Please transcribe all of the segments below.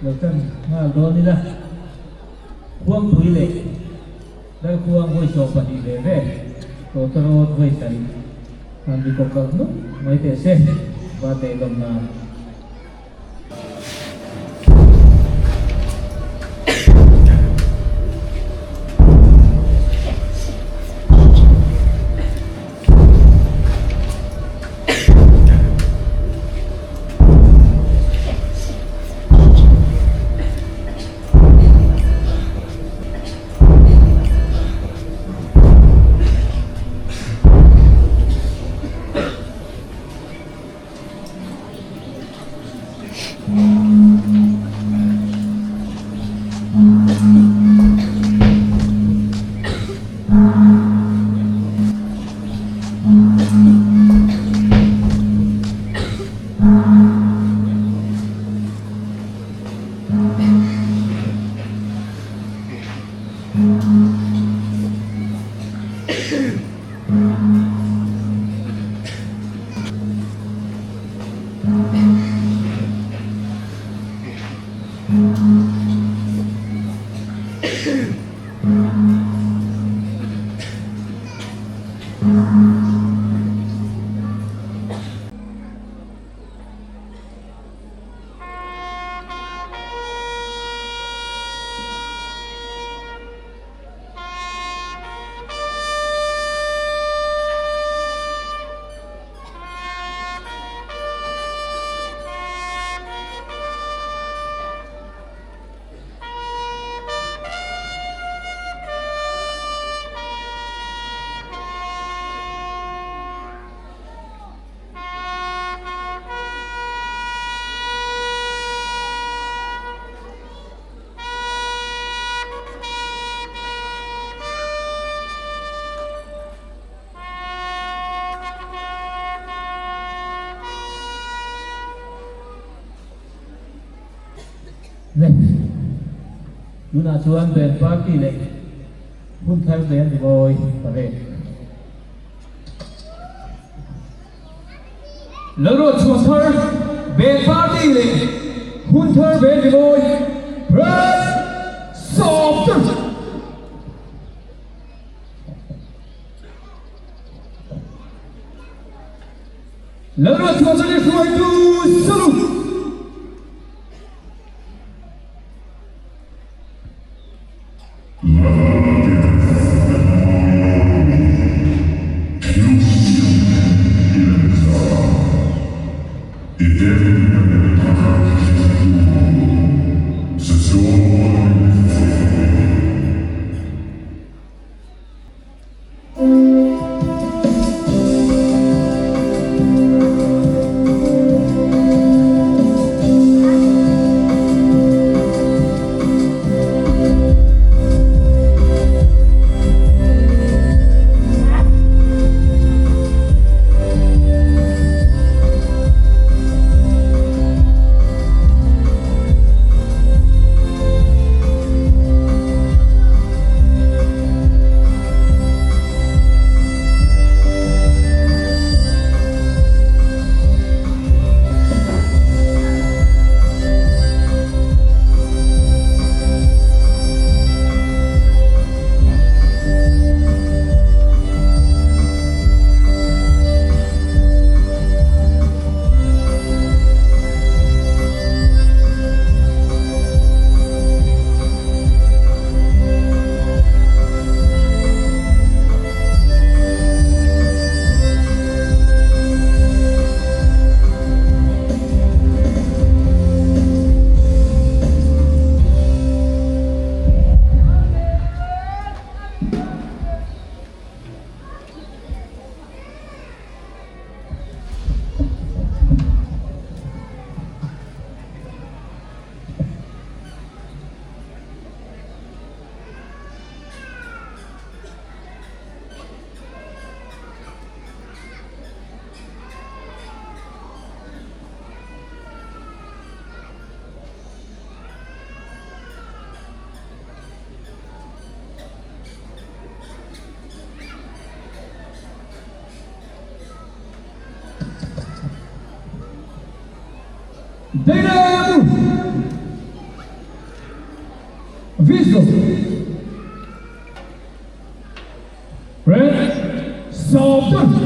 เราตั้งห้าโดนนี่ละควงถุยเลยได้ควงไว้โชว์ปฏิเลยเว้ยตัวตลอดไว้ใส่ทำดีกว่ากันเนาะไม่เตะเส้นว่าเตะลงน้ำเนี่ยดูน่าชวนเป็นปาร์ตี้เลยคุณทำเป็นบ่อยประเภทแล้วรถชวนเธอเป็นปาร์ตี้เลยคุณเธอเป็นบ่อยเพรสสอบแล้วรถชวนเธอช่วยดูสรุป Visual. Red. Soft.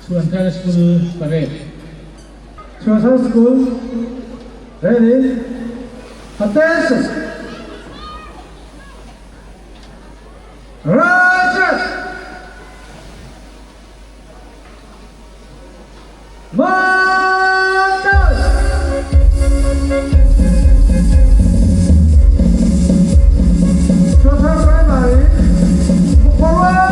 Suasana School Parade. Suasana School, ready? Attention! Roger! March! Suasana Primary, forward!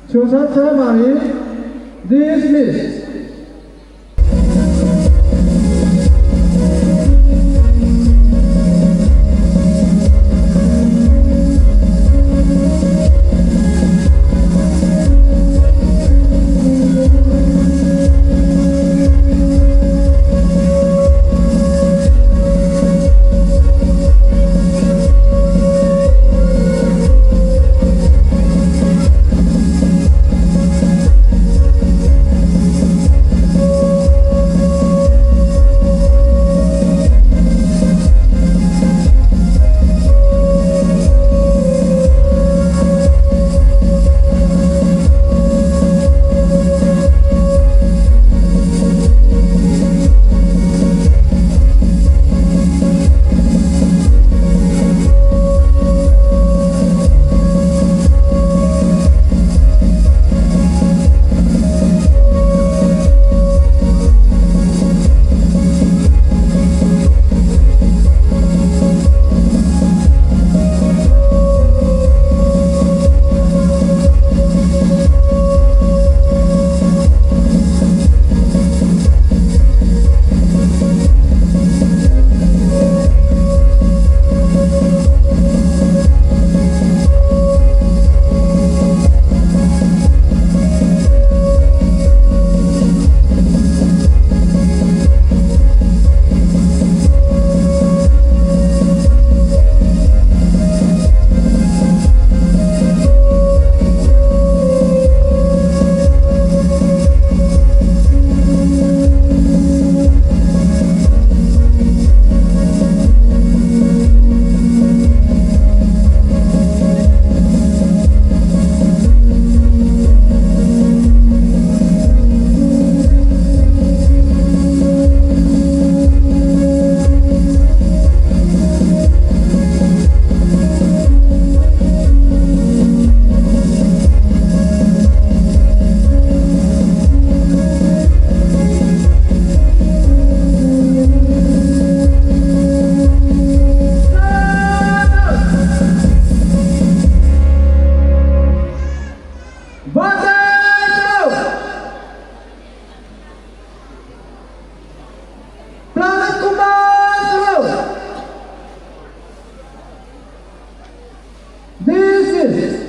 Chosen ceremony dismissed. Dismissed.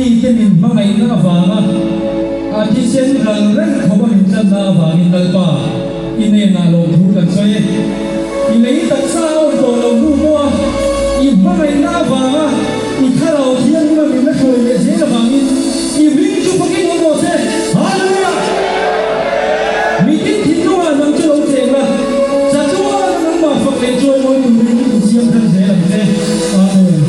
ti cái mình mang ngày na vàng à thì xem rằng rất không có mình chân na vàng in dalpa in này na lô thu cần xoay in lấy tất sao rồi lô thu mua in mang ngày na vàng in khai đầu thiên mà mình đã thôi để dễ là vàng in vinh chúc cái món đồ thế hallelujah mình tin thiên chúa nằm cho ông thề là cha chúa nằm mà phật lệ trôi môi tụi mình cũng siêng thân thế là thế amen.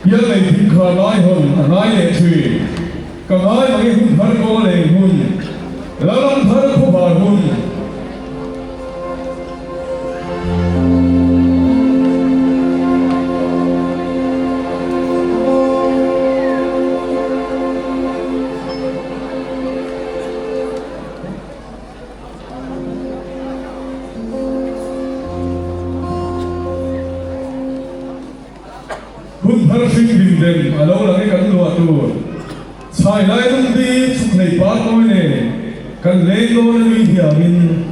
Nhớ lấy thịt khờ nói hồn nói lệ thủy cả nói mà cái hôn phật cô lệ hôn là lần phật cô bà hôn hôn phật sinh bình định ở đâu là cái cắn lụa tù xài lại tung đi chụp thầy bát tôi này cần lấy tôi là mình hiểu mình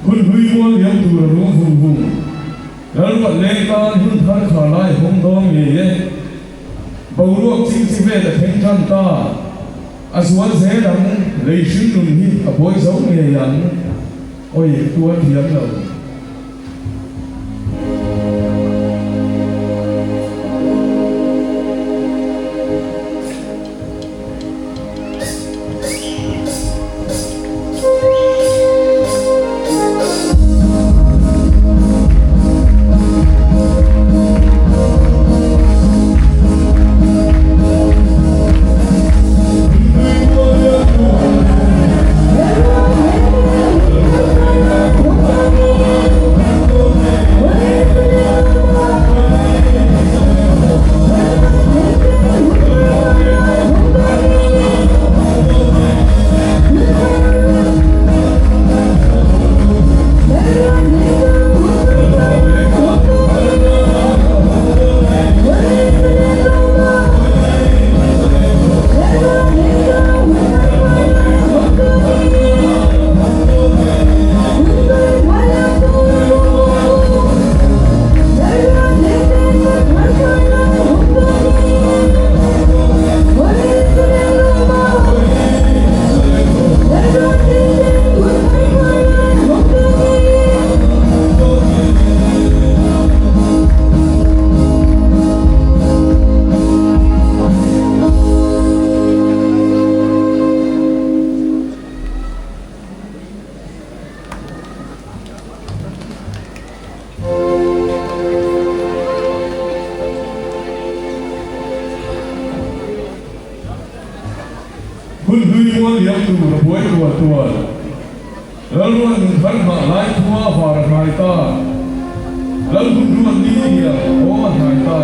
คุณหุยมัวเลี้ยงดูระรู้หุ่งหุ่งแล้ววัดเล่ตาหุ่นทันขาไล่หงดองเย่เบาลวกจิงสิเวตเพ่งจันตาอาสวนเสดังเลยชื่นนุ่นฮิอภัยสาวเมียยันโอ้ยตัวเทียมเราคุณหุยมัวเลี้ยงดูระบวยตัวแล้วล้วนทันขาไล่ทั่วฝ่าไทยตาแล้วคุณล้วนดีเดียวโอ้ไทยตา